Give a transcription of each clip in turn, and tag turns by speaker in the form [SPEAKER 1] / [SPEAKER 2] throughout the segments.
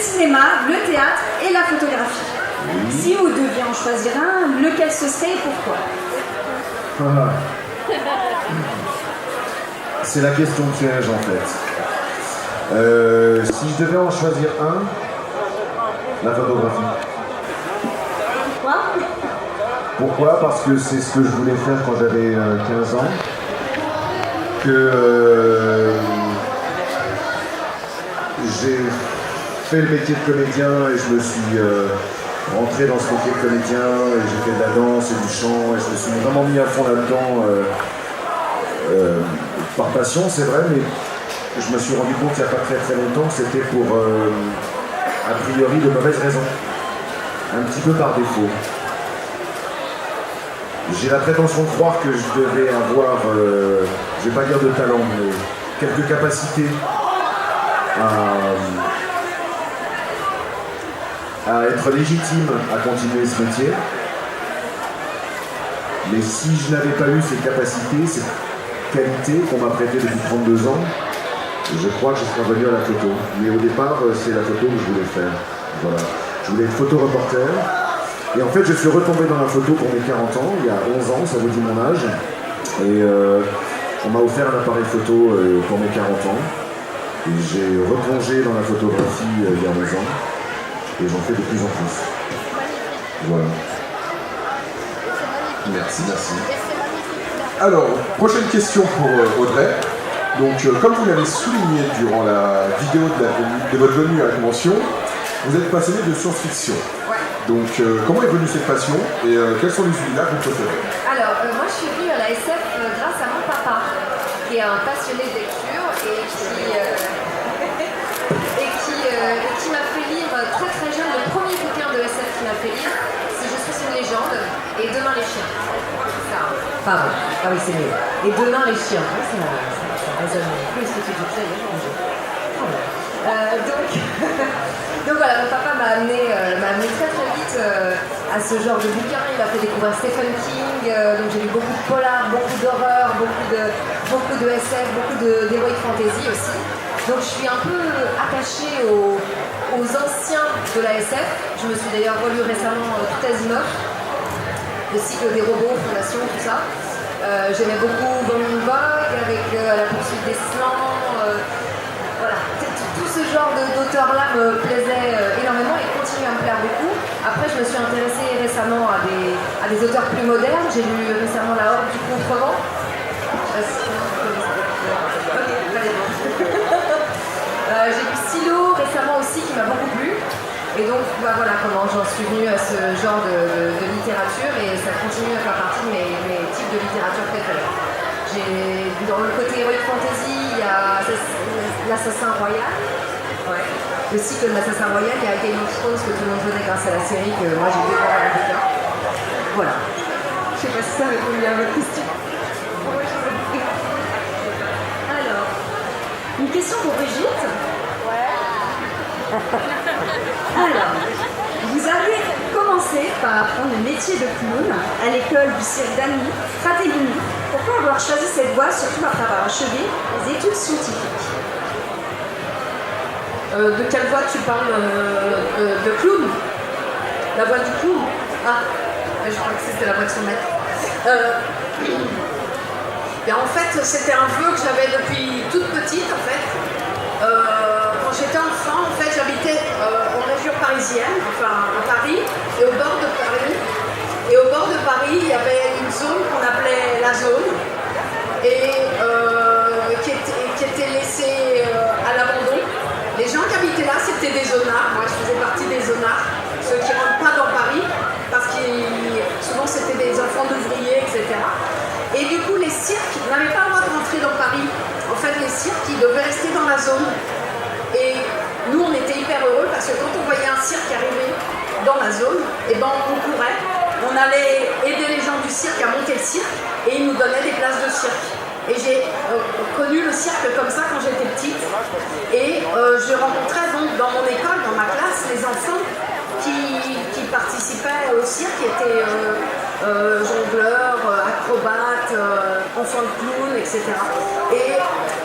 [SPEAKER 1] cinéma, le théâtre et la photographie. Si vous deviez en choisir un, lequel ce serait et pourquoi?
[SPEAKER 2] C'est la question piège en fait. Si je devais en choisir un, la photographie.
[SPEAKER 1] Pourquoi?
[SPEAKER 2] Pourquoi? Parce que c'est ce que je voulais faire quand j'avais 15 ans. Que j'ai fait le métier de comédien et je me suis rentré dans ce métier de comédien et j'ai fait de la danse et du chant et je me suis vraiment mis à fond là-dedans par passion, c'est vrai, mais je me suis rendu compte il n'y a pas très très longtemps que c'était pour a priori de mauvaises raisons, un petit peu par défaut. J'ai la prétention de croire que je devais avoir, je vais pas dire de talent, mais quelques capacités à être légitime à continuer ce métier. Mais si je n'avais pas eu ces capacités, ces qualités qu'on m'a prêtées depuis 32 ans, je crois que je serais revenu à la photo. Mais au départ, c'est la photo que je voulais faire. Voilà. Je voulais être photoreporter. Et en fait, je suis retombé dans la photo pour mes 40 ans, il y a 11 ans, ça vous dit mon âge. Et on m'a offert un appareil photo pour mes 40 ans. Et j'ai replongé dans la photographie il y a 11 ans. Et j'en fais de plus en plus. Voilà.
[SPEAKER 3] Merci, merci. Alors, prochaine question pour Audrey. Donc, comme vous l'avez souligné durant la vidéo de votre venue à la convention, vous êtes passionné de science-fiction. Donc, comment est venue cette passion et quels sont les univers que vous préférez?
[SPEAKER 4] Alors, moi je suis venue à la SF grâce à mon papa, qui est un passionné de lecture et qui m'a fait lire très très jeune. Le premier bouquin de SF qui m'a fait lire, c'est Je suis une légende et Demain les chiens. Ça. Pardon, ah oui c'est mieux. Et Demain les chiens, ça résonne plus ce que tu disais. Donc voilà, mon papa m'a amené très très vite à ce genre de bouquin. Il m'a fait découvrir Stephen King, donc j'ai lu beaucoup de polar, beaucoup d'horreur, beaucoup de SF, beaucoup d'heroic fantasy aussi. Donc je suis un peu attachée aux anciens de la SF. Je me suis d'ailleurs relue récemment tout Asimov, le cycle des robots, Fondation, tout ça. J'aimais beaucoup Von Vogue avec La poursuite des slans. Voilà, tout ce genre d'auteurs-là me plaisait énormément et continue à me plaire beaucoup. Après, je me suis intéressée récemment à des auteurs plus modernes. J'ai lu récemment La Horde du Contrevent. J'ai lu Silo récemment aussi, qui m'a beaucoup plu. Et donc, voilà comment j'en suis venue à ce genre de littérature et ça continue à faire partie de mes types de littérature préférés. Dans le côté heroic fantasy, il y a l'Assassin Royal. Ouais. Le cycle de l'Assassin Royal, il y a Game of Thrones que tout le monde connaît grâce à la série que moi j'ai découvert en bouquin. Voilà. Je sais pas si ça répond bien à votre question.
[SPEAKER 1] Alors, une question pour Brigitte. Alors, vous avez commencé par apprendre le métier de clown à l'école du cirque d'Annecy, Fratellini. Pourquoi avoir choisi cette voie, surtout après avoir achevé les études scientifiques?
[SPEAKER 4] De quelle voix tu parles de clown? La voix du clown? Ah, je crois que c'était la voix de son maître. Et en fait, c'était un vœu que j'avais depuis toute petite, en fait. Quand j'étais enfant, en fait, j'habitais en région parisienne, enfin à Paris, et au bord de Paris. Et au bord de Paris, il y avait une zone qu'on appelait la zone, et qui était laissée à l'abandon. Les gens qui habitaient là, c'était des zonards. Moi, je faisais partie des zonards, ceux qui ne rentrent pas dans Paris, parce que souvent c'était des enfants d'ouvriers, etc. Et du coup, les cirques n'avaient pas le droit de rentrer dans Paris. En fait, les cirques, ils devaient rester dans la zone. Et nous, on était hyper heureux parce que quand on voyait un cirque arriver dans la zone, et ben on courait. On allait aider les gens du cirque à monter le cirque et ils nous donnaient des places de cirque. Et j'ai connu le cirque comme ça quand j'étais petite. Et je rencontrais donc dans mon école, dans ma classe, les enfants qui participaient au cirque, qui étaient jongleurs, acrobates, enfants de clown, etc. Et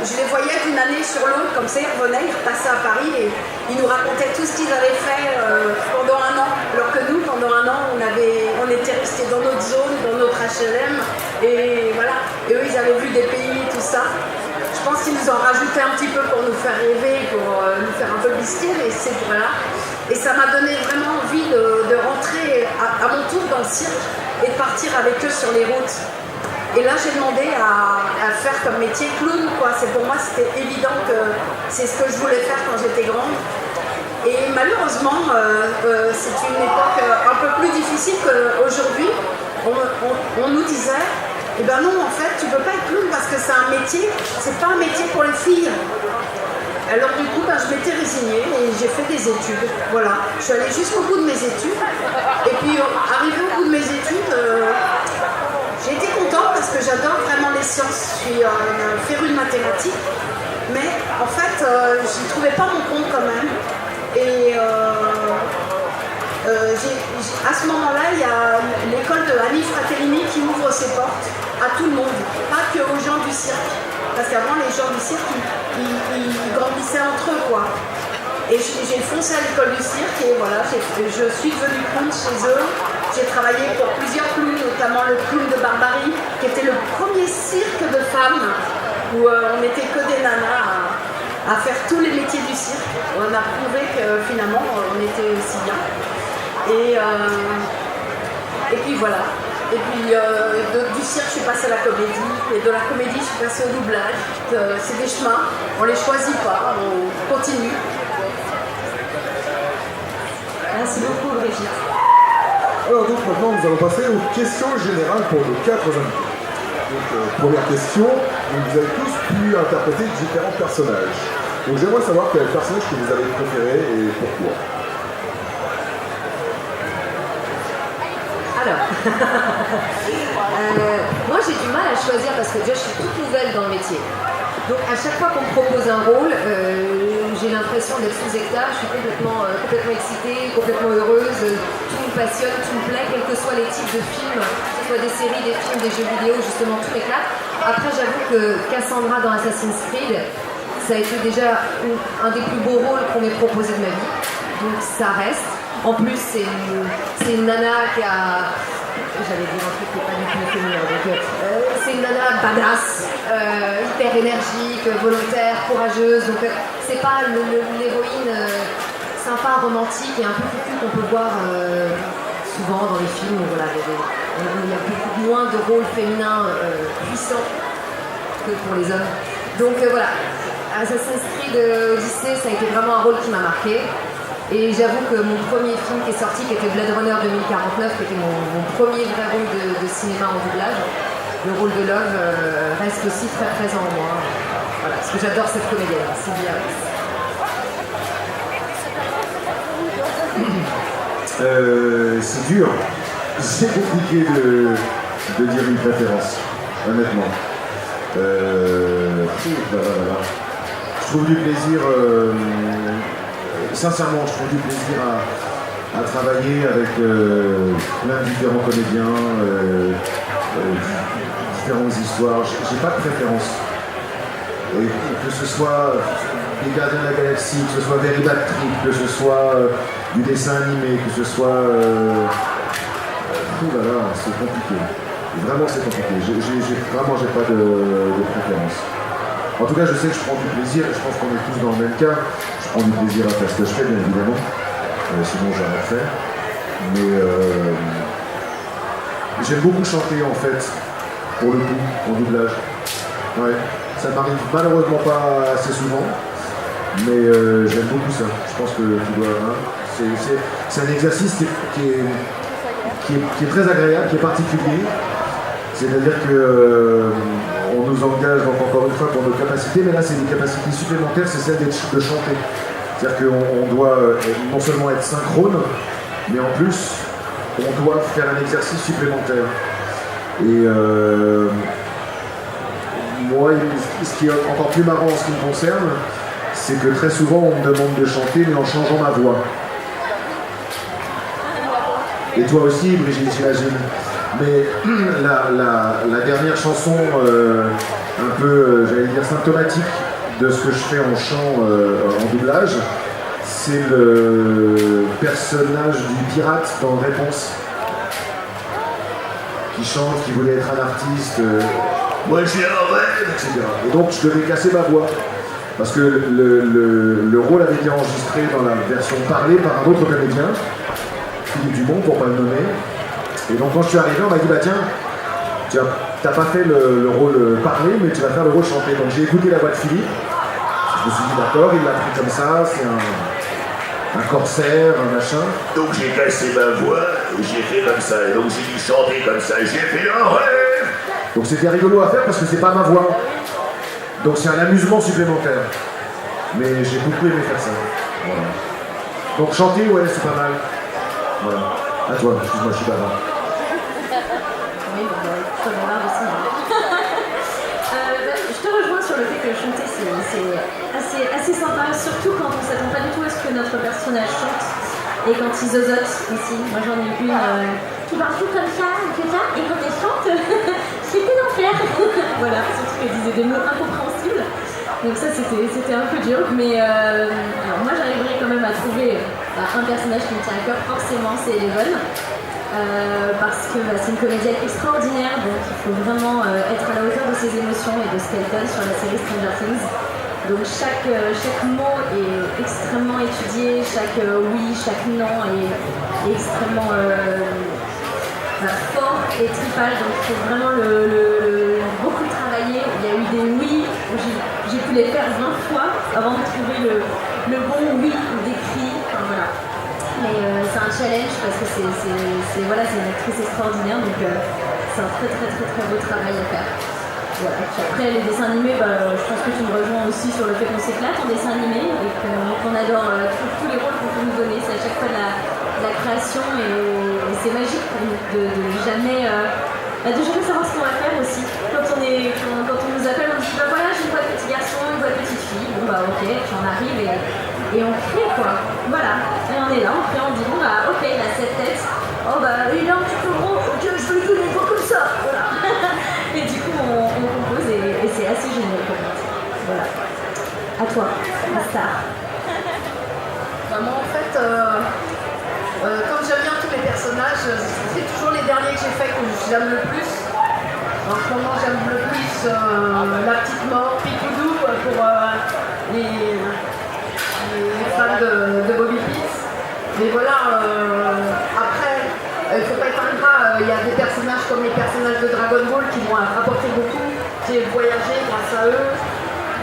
[SPEAKER 4] je les voyais d'une année sur l'autre, comme ça ils revenaient, ils repassaient à Paris et ils nous racontaient tout ce qu'ils avaient fait pendant un an. Alors que nous, pendant un an, on était restés dans notre zone, dans notre HLM, et voilà. Et eux, ils avaient vu des pays, tout ça. Je pense qu'ils nous ont rajouté un petit peu pour nous faire rêver, pour nous faire un peu bisquer, mais c'est voilà. Et ça m'a donné vraiment envie de rentrer à mon tour dans le cirque et de partir avec eux sur les routes. Et là, j'ai demandé à faire comme métier clown, quoi. Pour moi, c'était évident que c'est ce que je voulais faire quand j'étais grande. Et malheureusement, c'est une époque un peu plus difficile qu'aujourd'hui. On nous disait, eh ben non, en fait, tu peux pas être clown parce que c'est un métier, c'est pas un métier pour les filles. Alors du coup, je m'étais résignée et j'ai fait des études. Voilà, je suis allée jusqu'au bout de mes études. Et puis, arrivée au bout de mes études, j'ai été contente parce que j'adore vraiment les sciences. Je suis férue de mathématiques. Mais en fait, je n'y trouvais pas mon compte quand même. Et à ce moment-là, il y a l'école de Annie Fratellini qui ouvre ses portes à tout le monde, pas que aux gens du cirque. Parce qu'avant, les gens du cirque, ils grandissaient entre eux, quoi. Et j'ai foncé à l'école du cirque et voilà, je suis devenue clown chez eux. J'ai travaillé pour plusieurs clowns, notamment le clown de Barbarie, qui était le premier cirque de femmes, où on n'était que des nanas à faire tous les métiers du cirque. On a prouvé que finalement, on était aussi bien. Et puis voilà. Et puis du cirque, je suis passée à la comédie. Et de la comédie, je suis passée au doublage. C'est des chemins, on les choisit pas, on continue.
[SPEAKER 1] Merci beaucoup, Brigitte.
[SPEAKER 3] Alors donc maintenant, nous allons passer aux questions générales pour nos 4 invités. Donc première question, vous avez tous pu interpréter différents personnages. Donc j'aimerais savoir quel personnage que vous avez préféré et pourquoi.
[SPEAKER 5] Alors, moi j'ai du mal à choisir parce que déjà je suis toute nouvelle dans le métier. Donc à chaque fois qu'on me propose un rôle, j'ai l'impression d'être sous hectare, je suis complètement excitée, complètement heureuse, tout me passionne, tout me plaît, quels que soient les types de films, que ce soit des séries, des films, des jeux vidéo, justement tout m'éclate. Après j'avoue que Cassandra dans Assassin's Creed, ça a été déjà un des plus beaux rôles qu'on m'ait proposé de ma vie, donc ça reste. En plus, c'est une nana qui a... J'allais dire un truc qui n'est pas du tout féminin. C'est une nana badass, hyper énergique, volontaire, courageuse. Donc c'est pas l'héroïne sympa, romantique et un peu cucu qu'on peut voir souvent dans les films. Où, voilà, il y a beaucoup moins de rôles féminins puissants que pour les hommes. Donc voilà, Assassin's Creed Odyssey, ça a été vraiment un rôle qui m'a marqué. Et j'avoue que mon premier film qui est sorti, qui était Blade Runner 2049, qui était mon premier vrai rôle de cinéma en doublage, le rôle de Love reste aussi très présent en moi. Voilà, parce que j'adore cette comédienne, Sylvia Harris.
[SPEAKER 2] C'est dur. C'est compliqué de dire une préférence, honnêtement. Voilà. Je trouve du plaisir... sincèrement, je trouve du plaisir à travailler avec plein de différents comédiens, différentes histoires. J'ai pas de préférence. Et que ce soit les Gardiens de la Galaxie, que ce soit Very Bad Trip, que ce soit du dessin animé, que ce soit... c'est compliqué. Vraiment, c'est compliqué. J'ai pas de préférence. En tout cas, je sais que je prends du plaisir, et je pense qu'on est tous dans le même cas. Je prends du plaisir à faire ce que je fais, bien évidemment. Sinon, j'aurais fait. Mais j'aime beaucoup chanter, en fait, pour le coup, en doublage. Ouais. Ça m'arrive malheureusement pas assez souvent, mais j'aime beaucoup ça. Je pense que tu dois... c'est un exercice qui est très agréable, qui est particulier. C'est-à-dire que... on nous engage donc encore une fois pour nos capacités, mais là c'est des capacités supplémentaires, c'est celle de chanter. C'est-à-dire qu'on doit non seulement être synchrone, mais en plus on doit faire un exercice supplémentaire. Et moi, ce qui est encore plus marrant en ce qui me concerne, c'est que très souvent on me demande de chanter, mais en changeant ma voix. Et toi aussi, Brigitte, j'imagine. Mais la dernière chanson un peu, j'allais dire, symptomatique de ce que je fais en chant, en doublage. C'est le personnage du pirate dans Réponse, qui chante, qui voulait être un artiste, moi j'ai un rêve, etc. Et donc je devais casser ma voix, parce que le rôle avait été enregistré dans la version parlée par un autre comédien, Philippe Dumont, pour pas le nommer. Et donc quand je suis arrivé, on m'a dit, bah tiens, tu n'as pas fait le rôle parlé, mais tu vas faire le rôle chanté. Donc j'ai écouté la voix de Philippe, je me suis dit d'accord, il l'a pris comme ça, c'est un corsaire, un machin.
[SPEAKER 6] Donc j'ai cassé ma voix et j'ai fait comme ça. Et donc j'ai dû chanter comme ça. Et j'ai fait un rêve.
[SPEAKER 2] Donc c'était rigolo à faire parce que c'est pas ma voix. Donc c'est un amusement supplémentaire. Mais j'ai beaucoup aimé faire ça. Voilà. Donc chanter, ouais, c'est pas mal. Voilà. À toi, excuse-moi, je suis bavard.
[SPEAKER 1] Oui, ça va aussi. Je te rejoins sur le fait que chanter c'est assez sympa, surtout quand on ne s'attend pas du tout à ce que notre personnage chante et quand il zozote aussi. Moi j'en ai une qui parle tout comme ça, et quand elle chante, c'était l'enfer. Voilà, surtout qu'elle disait des mots incompréhensibles. Donc ça c'était un peu dur, mais alors moi j'arriverai quand même à trouver un personnage qui me tient à cœur, forcément c'est Eleven. Parce que c'est une comédienne extraordinaire, donc il faut vraiment être à la hauteur de ses émotions et de ce qu'elle donne sur la série Stranger Things. Donc chaque mot est extrêmement étudié, chaque oui, chaque non est extrêmement fort et tripal, donc il faut vraiment beaucoup travailler. Il y a eu des oui, j'ai pu les faire 20 fois avant de trouver le bon oui décrit. Enfin, voilà. Mais c'est un challenge parce que c'est une actrice extraordinaire, donc c'est un très beau travail à faire. Voilà. Puis après les dessins animés, je pense que tu me rejoins aussi sur le fait qu'on s'éclate en dessin animé et qu'on adore tous les rôles qu'on peut nous donner. C'est à chaque fois de la création et c'est magique pour nous de jamais savoir ce qu'on va faire aussi. Quand on nous appelle, on dit voilà, j'ai une voix de petit garçon, une voix de petite fille. Bon ok, puis on arrive et on crée quoi. Voilà. Et on est là, on crée, on dit bon ok, il a cette tête. Oh il a un petit peu gros, ok, je veux tout les voix comme ça. Voilà. Et du coup on compose et c'est assez génial pour moi. Voilà. À toi, la star.
[SPEAKER 4] Moi en fait, comme j'aime bien tous les personnages, c'est toujours les derniers que j'ai fait que j'aime le plus. En ce moment j'aime le plus la petite mort, Picoudou pour les fans de Bobby Pitts. Mais voilà, après, il ne faut pas être ingrat, il y a des personnages comme les personnages de Dragon Ball qui m'ont apporté beaucoup. J'ai voyagé grâce à eux.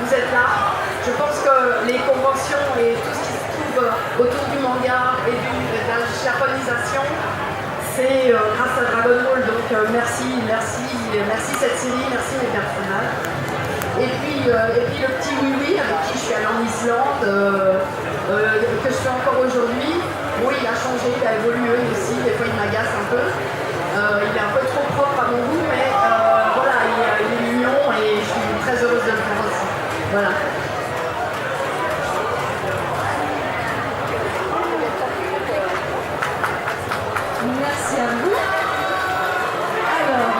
[SPEAKER 4] Vous êtes là. Je pense que les conventions et tout ce qui se trouve autour du manga et de la japonisation, c'est grâce à Dragon Ball. Donc merci cette série, merci mes personnages. Et puis le petit Oui avec qui je suis allée en Islande, que je fais encore aujourd'hui. Oui, il a changé, il a évolué aussi, des fois il m'agace un peu. Il est un peu trop propre à mon goût, mais